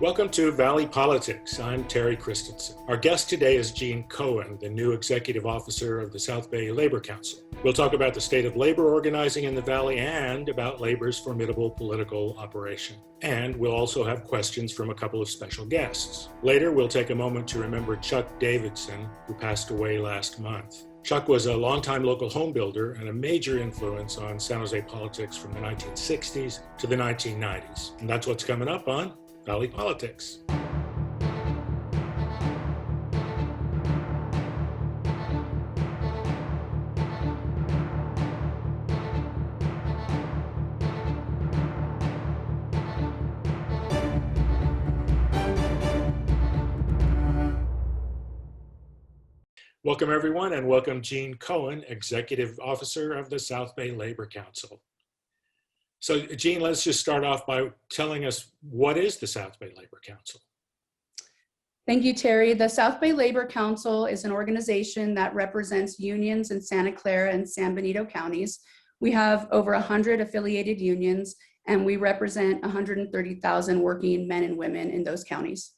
Welcome to Valley Politics. I'm Terry Christensen. Our guest today is Gene Cohen, the new executive officer of the South Bay Labor Council. We'll talk about the state of labor organizing in the Valley and about labor's formidable political operation. And we'll also have questions from a couple of special guests. Later, we'll take a moment to remember Chuck Davidson, who passed away last month. Chuck was a longtime local home builder and a major influence on San Jose politics from the 1960s to the 1990s. And that's what's coming up on Valley Politics. Welcome, everyone, and welcome Gene Cohen, Executive Officer of the South Bay Labor Council. So, Gene, let's just start off by telling us, what is the South Bay Labor Council? Thank you, Terry. The South Bay Labor Council is an organization that represents unions in Santa Clara and San Benito counties. We have over 100 affiliated unions, and we represent 130,000 working men and women in those counties.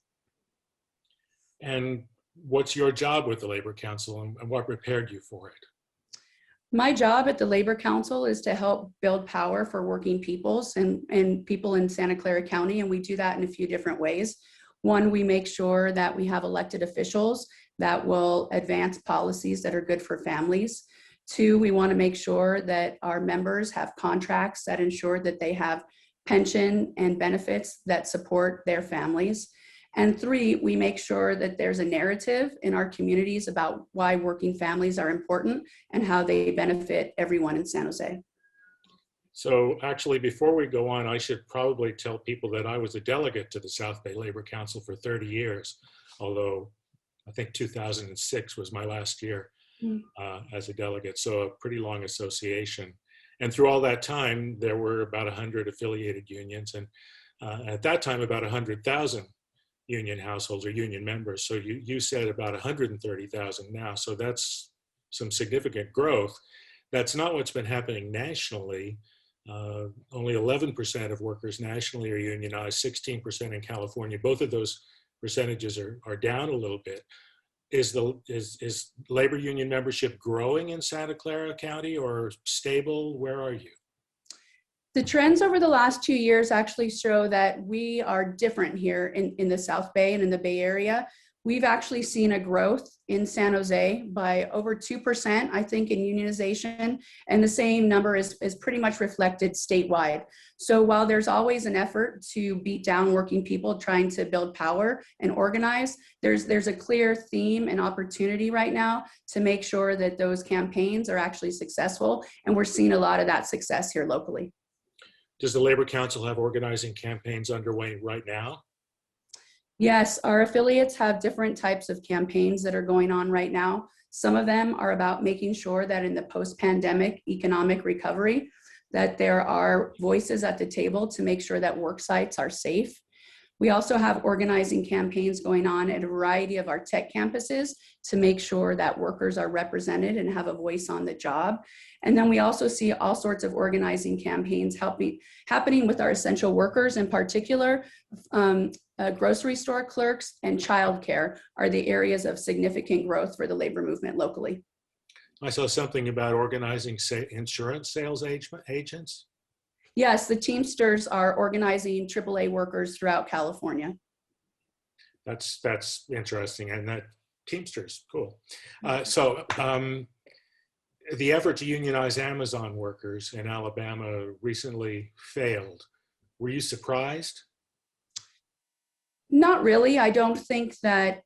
And what's your job with the Labor Council, and what prepared you for it? My job at the Labor Council is to help build power for working peoples and people in Santa Clara County, and we do that in a few different ways. One, we make sure that we have elected officials that will advance policies that are good for families. Two, we want to make sure that our members have contracts that ensure that they have pension and benefits that support their families. And three, we make sure that there's a narrative in our communities about why working families are important and how they benefit everyone in San Jose. So actually, before we go on, I should probably tell people that I was a delegate to the South Bay Labor Council for 30 years, although I think 2006 was my last year as a delegate, so a pretty long association. And through all that time, there were about 100 affiliated unions, and at that time, about 100,000 union households or union members. So you said about 130,000 now. So that's some significant growth. That's not what's been happening nationally. Only 11% of workers nationally are unionized, 16% in California. Both of those percentages are down a little bit. Is labor union membership growing in Santa Clara County or stable? Where are you? The trends over the last 2 years actually show that we are different here in the South Bay and in the Bay Area. We've actually seen a growth in San Jose by over 2%, I think, in unionization, and the same number is pretty much reflected statewide. So while there's always an effort to beat down working people trying to build power and organize, there's a clear theme and opportunity right now to make sure that those campaigns are actually successful, and we're seeing a lot of that success here locally. Does the Labor Council have organizing campaigns underway right now? Yes, our affiliates have different types of campaigns that are going on right now. Some of them are about making sure that in the post-pandemic economic recovery, that there are voices at the table to make sure that work sites are safe. We also have organizing campaigns going on at a variety of our tech campuses to make sure that workers are represented and have a voice on the job. And then we also see all sorts of organizing campaigns happening with our essential workers. In particular, grocery store clerks and childcare are the areas of significant growth for the labor movement locally. I saw something about organizing insurance sales agents. Yes, the Teamsters are organizing AAA workers throughout California. That's interesting, and that Teamsters, cool. The effort to unionize Amazon workers in Alabama recently failed. Were you surprised? Not really. I don't think that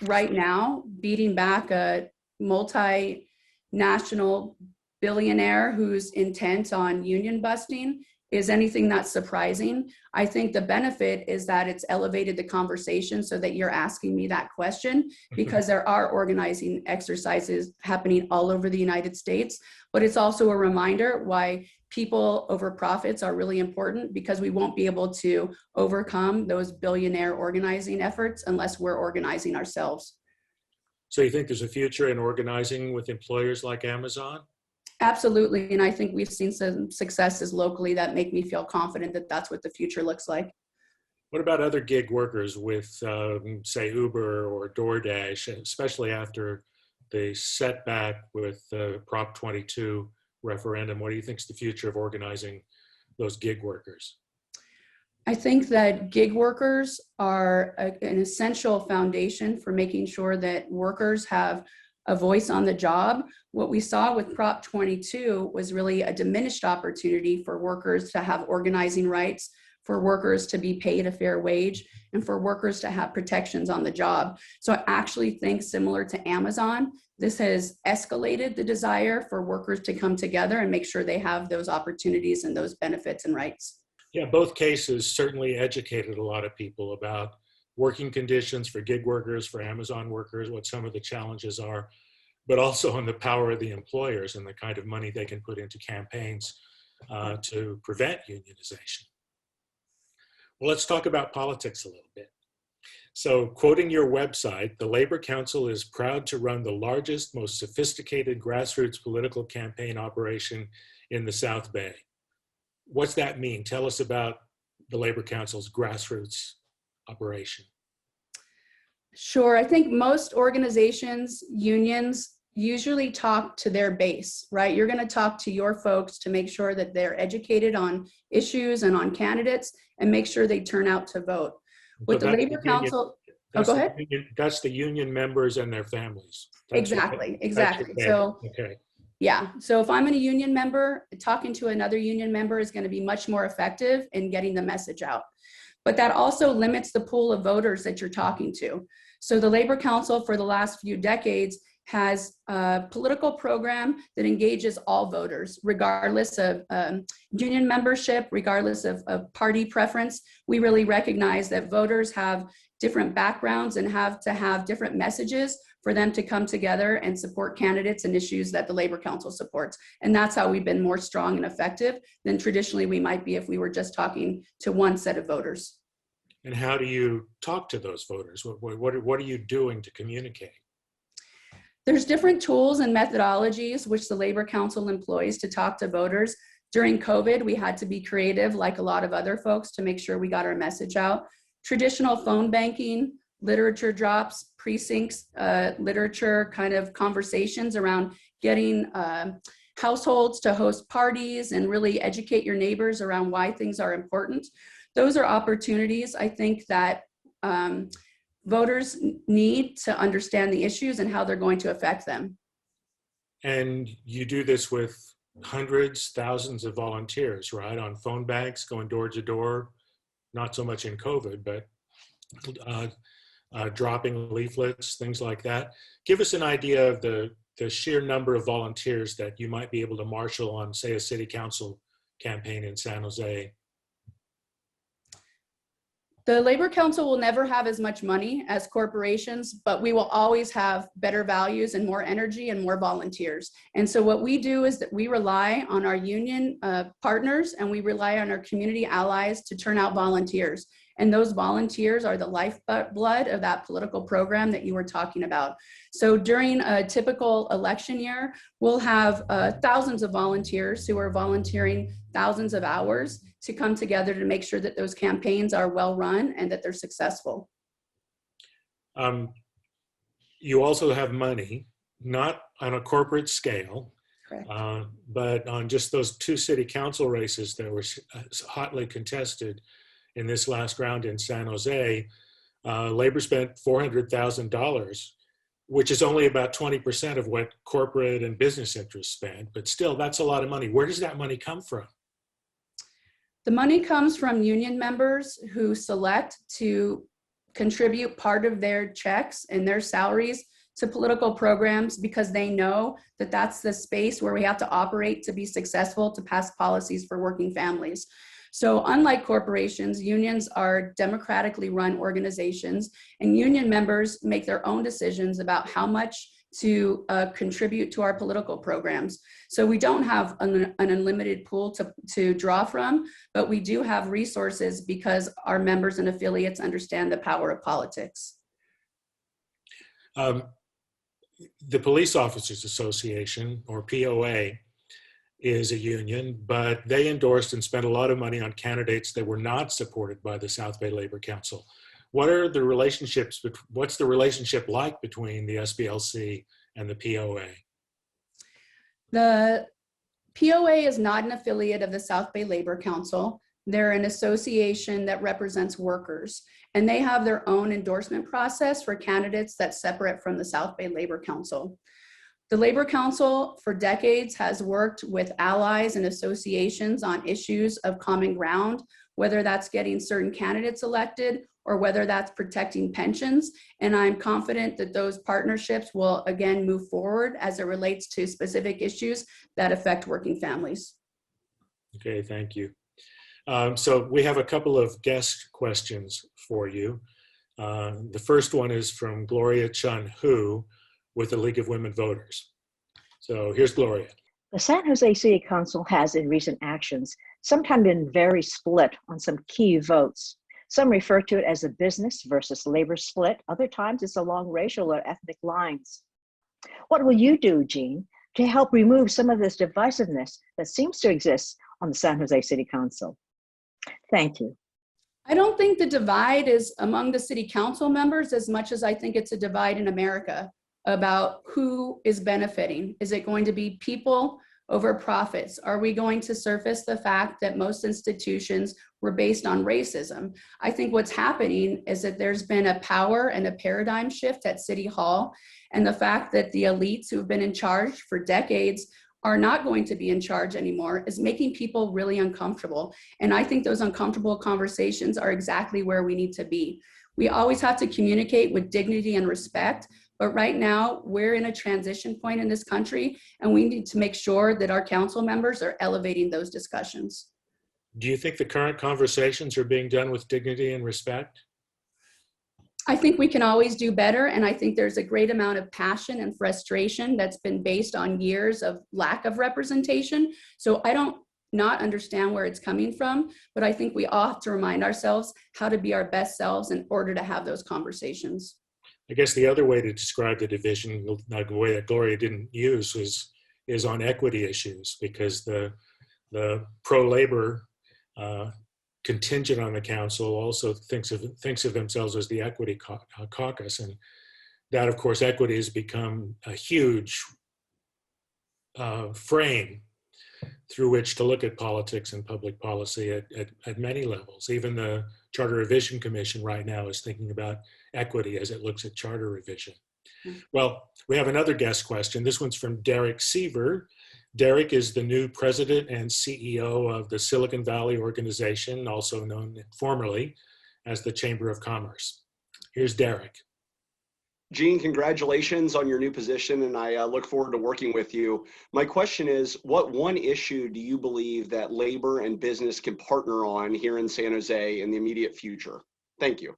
right now, beating back a multinational billionaire who's intent on union busting is anything that's surprising. I think the benefit is that it's elevated the conversation so that you're asking me that question, because there are organizing exercises happening all over the United States, but it's also a reminder why people over profits are really important, because we won't be able to overcome those billionaire organizing efforts unless we're organizing ourselves. So you think there's a future in organizing with employers like Amazon? Absolutely, and I think we've seen some successes locally that make me feel confident that that's what the future looks like. What about other gig workers with, say, Uber or DoorDash, especially after the setback with the Prop 22 referendum? What do you think is the future of organizing those gig workers? I think that gig workers are an essential foundation for making sure that workers have a voice on the job. What we saw with Prop 22 was really a diminished opportunity for workers to have organizing rights, for workers to be paid a fair wage, and for workers to have protections on the job. So I actually think, similar to Amazon, this has escalated the desire for workers to come together and make sure they have those opportunities and those benefits and rights. Yeah, both cases certainly educated a lot of people about working conditions for gig workers, for Amazon workers, what some of the challenges are, but also on the power of the employers and the kind of money they can put into campaigns to prevent unionization. Well, let's talk about politics a little bit. So, quoting your website, the Labor Council is proud to run the largest, most sophisticated grassroots political campaign operation in the South Bay. What's that mean? Tell us about the Labor Council's grassroots operation. Sure. I think most organizations, unions, usually talk to their base, right? You're going to talk to your folks to make sure that they're educated on issues and on candidates and make sure they turn out to vote. With the Labor Council, go ahead. That's the union members and their families. Exactly. So, okay. Yeah. So if I'm in a union member, talking to another union member is going to be much more effective in getting the message out. But that also limits the pool of voters that you're talking to. So the Labor Council for the last few decades has a political program that engages all voters, regardless of union membership, regardless of party preference. We really recognize that voters have different backgrounds and have to have different messages for them to come together and support candidates and issues that the Labor Council supports. And that's how we've been more strong and effective than traditionally we might be if we were just talking to one set of voters. And how do you talk to those voters? What are you doing to communicate? There's different tools and methodologies which the Labor Council employs to talk to voters. During COVID, we had to be creative, like a lot of other folks, to make sure we got our message out. Traditional phone banking, literature drops, precincts, literature kind of conversations around getting households to host parties and really educate your neighbors around why things are important. Those are opportunities, I think, that voters need to understand the issues and how they're going to affect them. And you do this with hundreds, thousands of volunteers, right? On phone banks, going door to door, not so much in COVID, but dropping leaflets, things like that. Give us an idea of the sheer number of volunteers that you might be able to marshal on, say, a city council campaign in San Jose. The Labor Council will never have as much money as corporations, but we will always have better values and more energy and more volunteers. And so what we do is that we rely on our union partners and we rely on our community allies to turn out volunteers. And those volunteers are the lifeblood of that political program that you were talking about. So during a typical election year, we'll have thousands of volunteers who are volunteering thousands of hours to come together to make sure that those campaigns are well run and that they're successful. You also have money, not on a corporate scale, but on just those two city council races that were hotly contested in this last round in San Jose. Labor spent $400,000, which is only about 20% of what corporate and business interests spend, but still that's a lot of money. Where does that money come from? The money comes from union members who select to contribute part of their checks and their salaries to political programs because they know that that's the space where we have to operate to be successful to pass policies for working families. So unlike corporations, unions are democratically run organizations, and union members make their own decisions about how much to contribute to our political programs. So we don't have an unlimited pool to draw from, but we do have resources because our members and affiliates understand the power of politics. The Police Officers Association, or POA, is a union, but they endorsed and spent a lot of money on candidates that were not supported by the South Bay Labor Council. What's the relationship like between the SBLC and the POA? The POA is not an affiliate of the South Bay Labor Council. They're an association that represents workers, and they have their own endorsement process for candidates that's separate from the South Bay Labor Council. The Labor Council for decades has worked with allies and associations on issues of common ground, whether that's getting certain candidates elected or whether that's protecting pensions. And I'm confident that those partnerships will again move forward as it relates to specific issues that affect working families. Okay, thank you. So we have a couple of guest questions for you. The first one is from Gloria Chun Hoo with the League of Women Voters. So here's Gloria. The San Jose City Council has, in recent actions, sometimes been very split on some key votes. Some refer to it as a business versus labor split. Other times it's along racial or ethnic lines. What will you do, Jean, to help remove some of this divisiveness that seems to exist on the San Jose City Council? Thank you. I don't think the divide is among the city council members as much as I think it's a divide in America about who is benefiting. Is it going to be people over profits? Are we going to surface the fact that most institutions were based on racism? I think what's happening is that there's been a power and a paradigm shift at City Hall, and the fact that the elites who've been in charge for decades are not going to be in charge anymore is making people really uncomfortable. And I think those uncomfortable conversations are exactly where we need to be. We always have to communicate with dignity and respect, but right now we're in a transition point in this country, and we need to make sure that our council members are elevating those discussions. Do you think the current conversations are being done with dignity and respect? I think we can always do better, and I think there's a great amount of passion and frustration that's been based on years of lack of representation. So I don't not understand where it's coming from, but I think we all have to remind ourselves how to be our best selves in order to have those conversations. I guess the other way to describe the division, the way that Gloria didn't use, is on equity issues, because the pro-labor contingent on the council also thinks of themselves as the equity caucus, and that, of course, equity has become a huge frame through which to look at politics and public policy at many levels. Even the Charter Revision Commission right now is thinking about equity as it looks at charter revision. Well, we have another guest question. This one's from Derrick Seaver. Derrick is the new president and CEO of the Silicon Valley Organization, also known formerly as the Chamber of Commerce. Here's Derrick. Jean, congratulations on your new position, and I look forward to working with you. My question is, what one issue do you believe that labor and business can partner on here in San Jose in the immediate future? Thank you.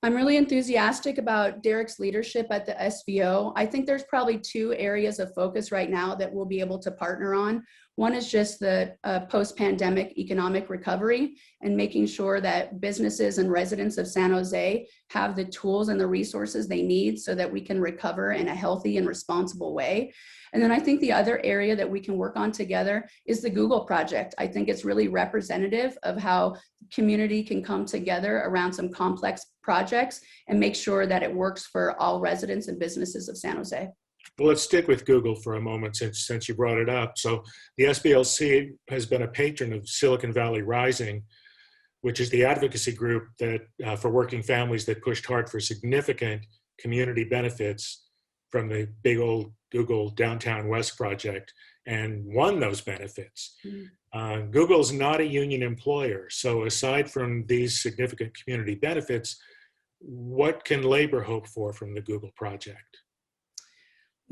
I'm really enthusiastic about Derrick's leadership at the SVO. I think there's probably two areas of focus right now that we'll be able to partner on. One is just the post-pandemic economic recovery and making sure that businesses and residents of San Jose have the tools and the resources they need so that we can recover in a healthy and responsible way. And then I think the other area that we can work on together is the Google project. I think it's really representative of how community can come together around some complex projects and make sure that it works for all residents and businesses of San Jose. Well, let's stick with Google for a moment since you brought it up. So the SBLC has been a patron of Silicon Valley Rising, which is the advocacy group that for working families that pushed hard for significant community benefits from the big old Google Downtown West project and won those benefits. Google's not a union employer. So aside from these significant community benefits, what can labor hope for from the Google project?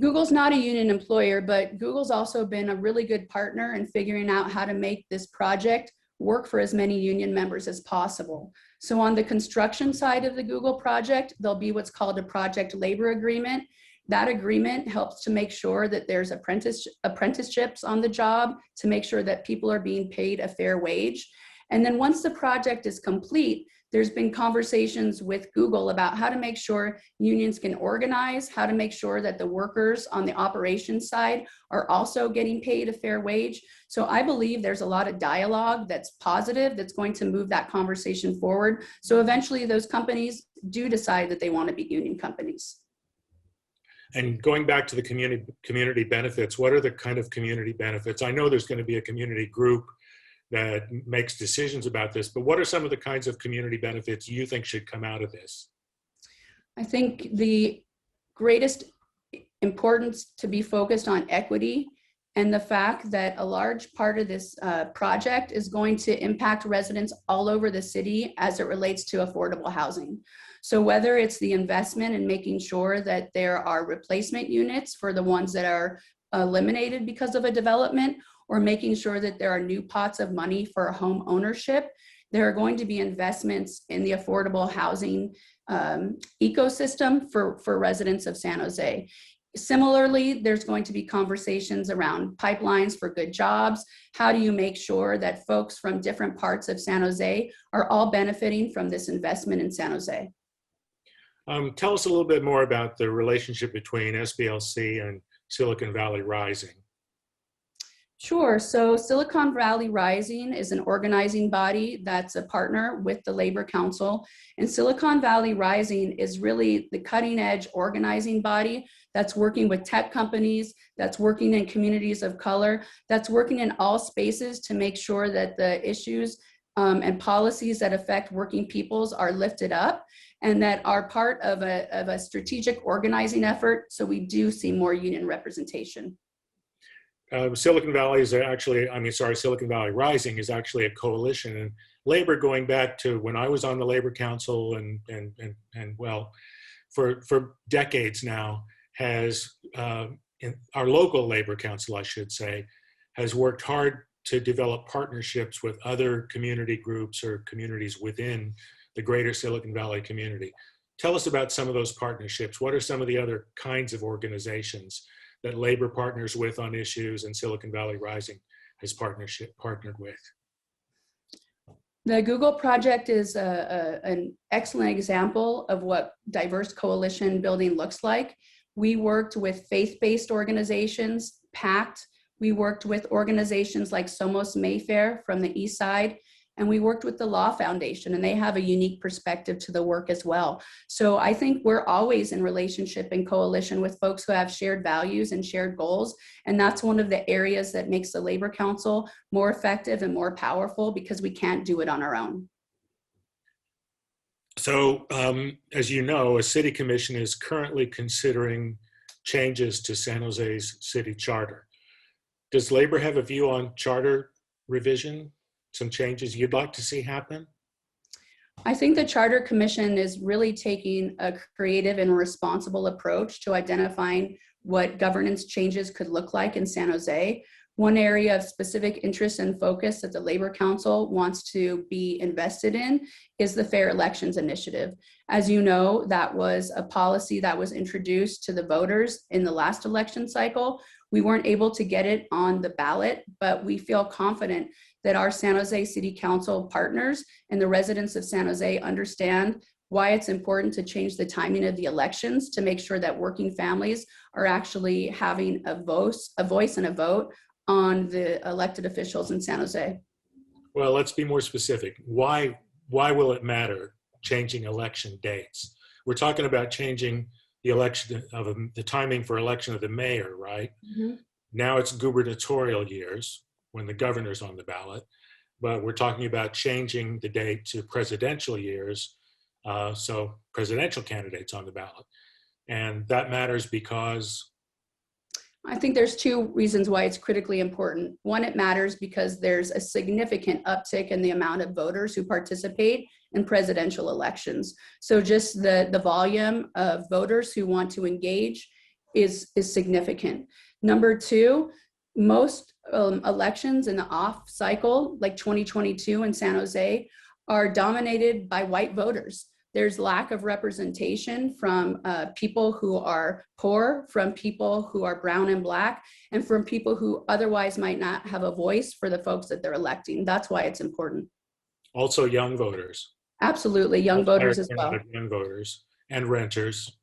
Google's not a union employer, but Google's also been a really good partner in figuring out how to make this project work for as many union members as possible. So on the construction side of the Google project, there'll be what's called a project labor agreement. That agreement helps to make sure that there's apprenticeships on the job to make sure that people are being paid a fair wage. And then once the project is complete, There's been conversations with Google about how to make sure unions can organize, how to make sure that the workers on the operations side are also getting paid a fair wage. So I believe there's a lot of dialogue that's positive, that's going to move that conversation forward. So eventually those companies do decide that they want to be union companies. And going back to the community benefits, what are the kind of community benefits? I know there's going to be a community group that makes decisions about this, but what are some of the kinds of community benefits you think should come out of this? I think the greatest importance to be focused on equity and the fact that a large part of this project is going to impact residents all over the city as it relates to affordable housing. So whether it's the investment in making sure that there are replacement units for the ones that are eliminated because of a development, or making sure that there are new pots of money for home ownership, there are going to be investments in the affordable housing ecosystem for residents of San Jose. Similarly, there's going to be conversations around pipelines for good jobs. How do you make sure that folks from different parts of San Jose are all benefiting from this investment in San Jose? Tell us a little bit more about the relationship between SBLC and Silicon Valley Rising. Sure. So Silicon Valley Rising is an organizing body that's a partner with the Labor Council. And Silicon Valley Rising is really the cutting edge organizing body that's working with tech companies, that's working in communities of color, that's working in all spaces to make sure that the issues and policies that affect working peoples are lifted up and that are part of a strategic organizing effort. So we do see more union representation. Silicon Valley Rising is actually a coalition, and labor, going back to when I was on the Labor Council and well, for decades now, has in our local Labor Council, I should say, has worked hard to develop partnerships with other community groups or communities within the greater Silicon Valley community. Tell us about some of those partnerships. What are some of the other kinds of organizations that labor partners with on issues and Silicon Valley Rising has partnered with? The Google project is an excellent example of what diverse coalition building looks like. We worked with faith-based organizations, PACT. We worked with organizations like Somos Mayfair from the East Side. And we worked with the Law Foundation, and they have a unique perspective to the work as well. So I think we're always in relationship and coalition with folks who have shared values and shared goals. And that's one of the areas that makes the Labor Council more effective and more powerful, because we can't do it on our own. So as you know, a city commission is currently considering changes to San Jose's city charter. Does labor have a view on charter revision? Some changes you'd like to see happen? I think the Charter Commission is really taking a creative and responsible approach to identifying what governance changes could look like in San Jose. One area of specific interest and focus that the Labor Council wants to be invested in is the Fair Elections Initiative. As you know, that was a policy that was introduced to the voters in the last election cycle. We weren't able to get it on the ballot, but we feel confident that our San Jose City Council partners and the residents of San Jose understand why it's important to change the timing of the elections to make sure that working families are actually having a voice and a vote on the elected officials in San Jose. Well, let's be more specific. Why will it matter changing election dates? We're talking about changing the election of the timing for election of the mayor, right? Mm-hmm. Now it's gubernatorial years when the governor's on the ballot, but we're talking about changing the date to presidential years, so presidential candidates on the ballot. And that matters because? I think there's two reasons why it's critically important. One, it matters because there's a significant uptick in the amount of voters who participate in presidential elections. So just the volume of voters who want to engage is significant. Number two, most elections in the off cycle, like 2022 in San Jose, are dominated by white voters. There's lack of representation from people who are poor, from people who are brown and black, and from people who otherwise might not have a voice for the folks that they're electing. That's why it's important. Also young voters. Absolutely. Young voters as well. Young voters and renters.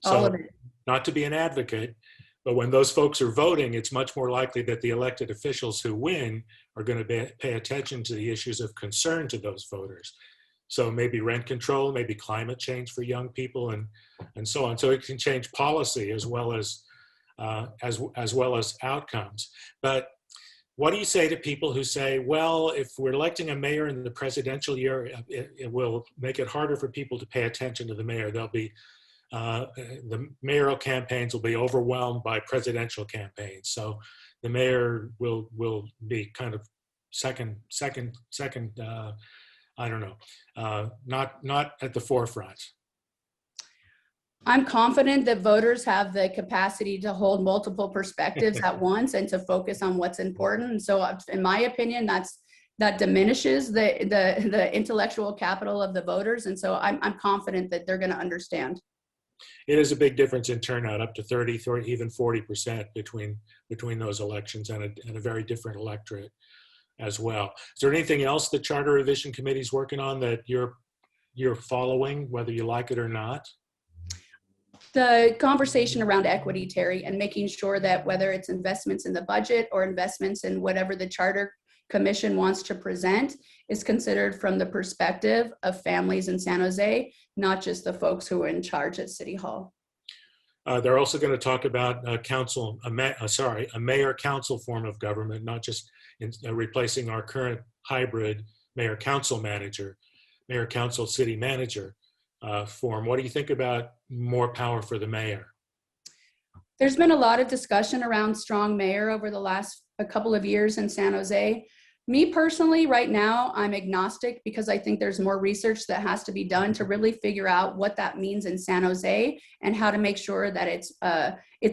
All So of it. not to be an advocate, but when those folks are voting, it's much more likely that the elected officials who win are going to pay attention to the issues of concern to those voters. So maybe rent control, maybe climate change for young people, and so on. So it can change policy as well as outcomes. But what do you say to people who say, well, if we're electing a mayor in the presidential year, it will make it harder for people to pay attention to the mayor. They'll be the mayoral campaigns will be overwhelmed by presidential campaigns. So the mayor will be kind of second. I don't know, not at the forefront. I'm confident that voters have the capacity to hold multiple perspectives at once and to focus on what's important. And so, in my opinion, that diminishes the intellectual capital of the voters. And so, I'm confident that they're going to understand. It is a big difference in turnout, up to 30, even 40% between those elections, and a very different electorate as well. Is there anything else the Charter Revision Committee is working on that you're following, whether you like it or not? The conversation around equity, Terry, and making sure that whether it's investments in the budget or investments in whatever the Charter Commission wants to present is considered from the perspective of families in San Jose, not just the folks who are in charge at City Hall. They're also going to talk about a mayor-council form of government, not just replacing our current hybrid mayor-council city manager form. What do you think about more power for the mayor? There's been a lot of discussion around strong mayor over the last a couple of years in San Jose. Me personally, right now, I'm agnostic because I think there's more research that has to be done to really figure out what that means in San Jose and how to make sure that it's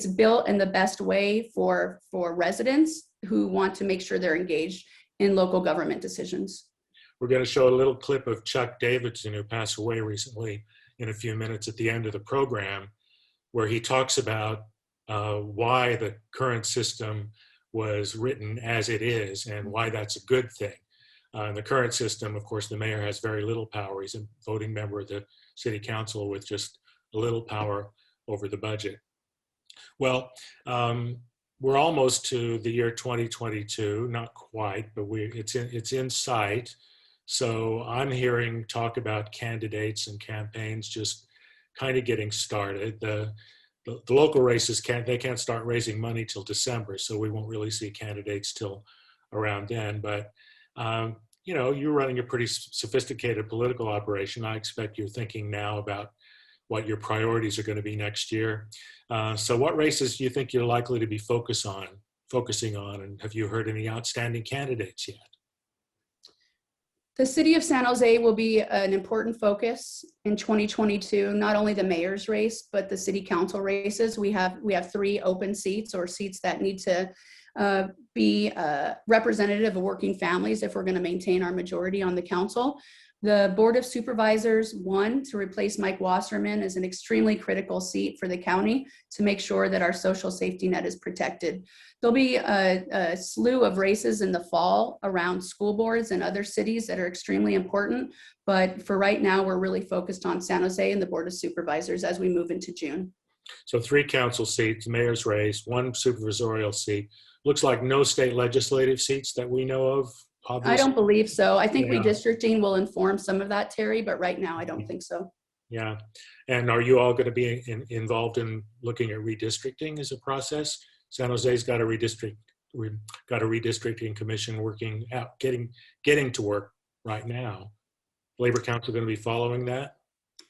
built in the best way for residents who want to make sure they're engaged in local government decisions. We're going to show a little clip of Chuck Davidson, who passed away recently, in a few minutes at the end of the program, where he talks about why the current system was written as it is and why that's a good thing. In the current system, of course, the mayor has very little power. He's a voting member of the city council with just a little power over the budget. Well, we're almost to the year 2022, not quite, but it's in sight. So I'm hearing talk about candidates and campaigns just kind of getting started. The local races can't start raising money till December, so we won't really see candidates till around then. But you're running a pretty sophisticated political operation. I expect you're thinking now about what your priorities are going to be next year. So what races do you think you're likely to be focusing on, and have you heard any outstanding candidates yet? The city of San Jose will be an important focus in 2022, not only the mayor's race, but the city council races. We have 3 open seats, or seats that need to be representative of working families if we're going to maintain our majority on the council. The Board of Supervisors, 1, to replace Mike Wasserman, is an extremely critical seat for the county to make sure that our social safety net is protected. There'll be a slew of races in the fall around school boards and other cities that are extremely important. But for right now, we're really focused on San Jose and the Board of Supervisors as we move into June. So 3 council seats, mayor's race, 1 supervisorial seat. Looks like no state legislative seats that we know of. Obviously. I don't believe so. I think redistricting will inform some of that, Terry, but right now I don't think so. Yeah. And are you all going to be involved in looking at redistricting as a process? San Jose's got a redistricting commission working out, getting to work right now. Labor Council going to be following that?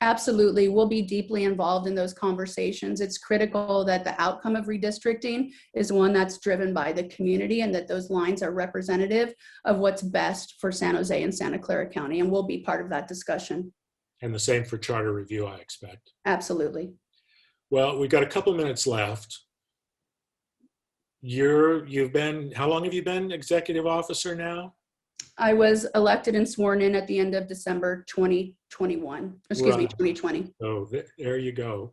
Absolutely. We'll be deeply involved in those conversations. It's critical that the outcome of redistricting is one that's driven by the community and that those lines are representative of what's best for San Jose and Santa Clara County. And we'll be part of that discussion. And the same for charter review, I expect. Absolutely. Well, we've got a couple minutes left. How long have you been executive officer now? I was elected and sworn in at the end of December 2021. Excuse me, 2020. So there you go.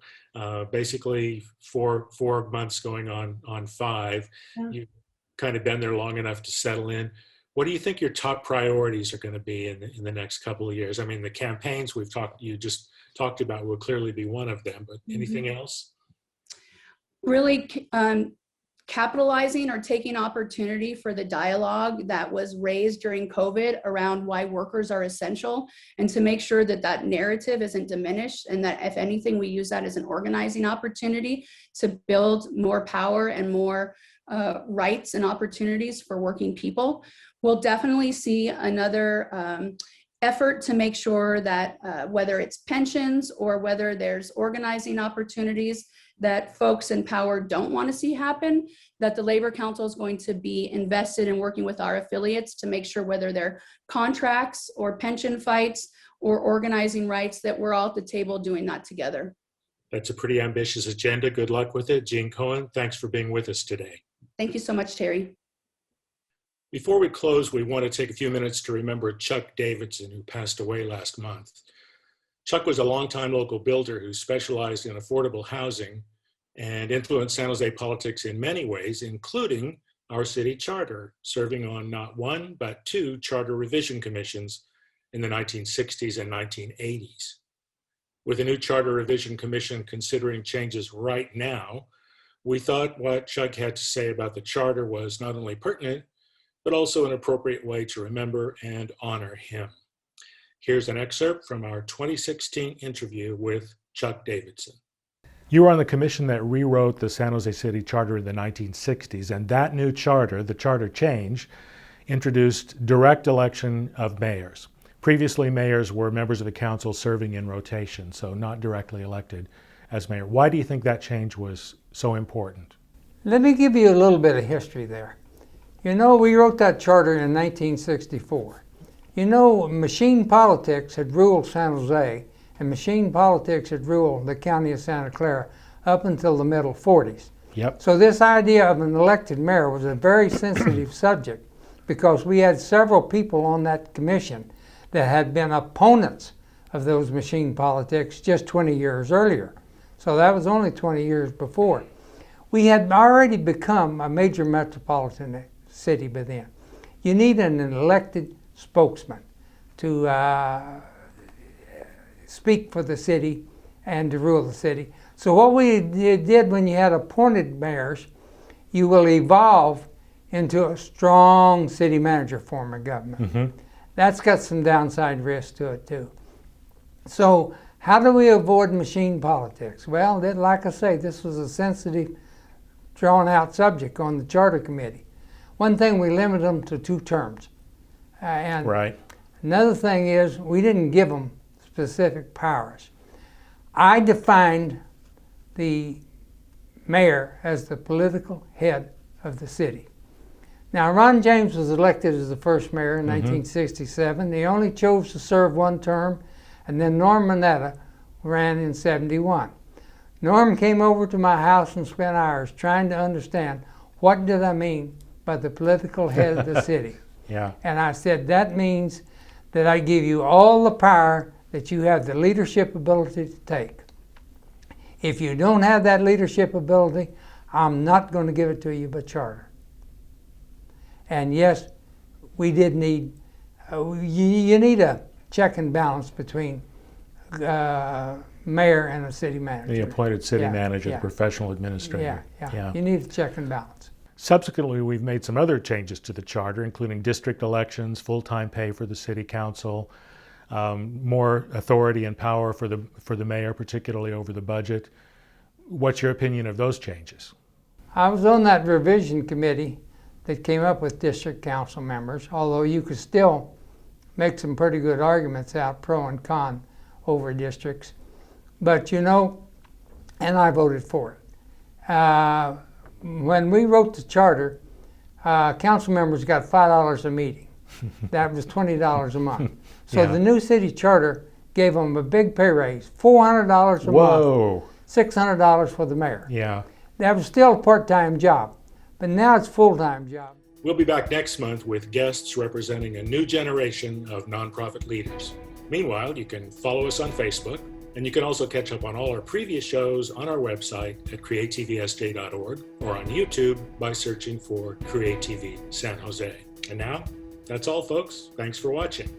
Basically, 4 months going on 5. Yeah. You've kind of been there long enough to settle in. What do you think your top priorities are going to be in the next couple of years? I mean, the campaigns you just talked about will clearly be one of them, but anything else? Really capitalizing or taking opportunity for the dialogue that was raised during COVID around why workers are essential, and to make sure that that narrative isn't diminished, and that if anything, we use that as an organizing opportunity to build more power and more rights and opportunities for working people. We'll definitely see another effort to make sure that whether it's pensions or whether there's organizing opportunities that folks in power don't want to see happen, that the Labor Council is going to be invested in working with our affiliates to make sure, whether they're contracts or pension fights or organizing rights, that we're all at the table doing that together. That's a pretty ambitious agenda. Good luck with it. Jean Cohen, thanks for being with us today. Thank you so much, Terry. Before we close, we want to take a few minutes to remember Chuck Davidson, who passed away last month. Chuck was a longtime local builder who specialized in affordable housing and influenced San Jose politics in many ways, including our city charter, serving on not one, but two charter revision commissions in the 1960s and 1980s. With a new charter revision commission considering changes right now, we thought what Chuck had to say about the charter was not only pertinent, but also an appropriate way to remember and honor him. Here's an excerpt from our 2016 interview with Chuck Davidson. You were on the commission that rewrote the San Jose City Charter in the 1960s, and that new charter, the charter change, introduced direct election of mayors. Previously, mayors were members of the council serving in rotation, so not directly elected as mayor. Why do you think that change was so important? Let me give you a little bit of history there. You know, we wrote that charter in 1964. You know, machine politics had ruled San Jose, and machine politics had ruled the county of Santa Clara up until the middle 40s. Yep. So this idea of an elected mayor was a very sensitive subject, because we had several people on that commission that had been opponents of those machine politics just 20 years earlier. So that was only 20 years before. We had already become a major metropolitan city by then. You need an elected spokesman to speak for the city and to rule the city. So what we did when you had appointed mayors, you will evolve into a strong city manager form of government. Mm-hmm. That's got some downside risks to it too. So how do we avoid machine politics? Well, like I say, this was a sensitive, drawn out subject on the Charter Committee. One thing, we limited them to 2 terms. And right. Another thing is, we didn't give them specific powers. I defined the mayor as the political head of the city. Now, Ron James was elected as the first mayor in 1967. He only chose to serve 1 term, and then Norm Mineta ran in 71. Norm came over to my house and spent hours trying to understand, what did I mean by the political head of the city? Yeah. And I said, that means that I give you all the power that you have the leadership ability to take. If you don't have that leadership ability, I'm not going to give it to you by charter. And yes, we did need, you need a check and balance between mayor and a city manager. The appointed city manager, the professional administrator. Yeah. You need a check and balance. Subsequently, we've made some other changes to the charter, including district elections, full-time pay for the city council, more authority and power for the mayor, particularly over the budget. What's your opinion of those changes? I was on that revision committee that came up with district council members, although you could still make some pretty good arguments out, pro and con, over districts. But you know, and I voted for it. When we wrote the charter, council members got $5 a meeting. That was $20 a month. So the new city charter gave them a big pay raise, $400 a month, $600 for the mayor. Yeah. That was still a part-time job, but now it's a full-time job. We'll be back next month with guests representing a new generation of nonprofit leaders. Meanwhile, you can follow us on Facebook, and you can also catch up on all our previous shows on our website at createtvsj.org or on YouTube by searching for Create TV San Jose. And now, That's all, folks. Thanks for watching.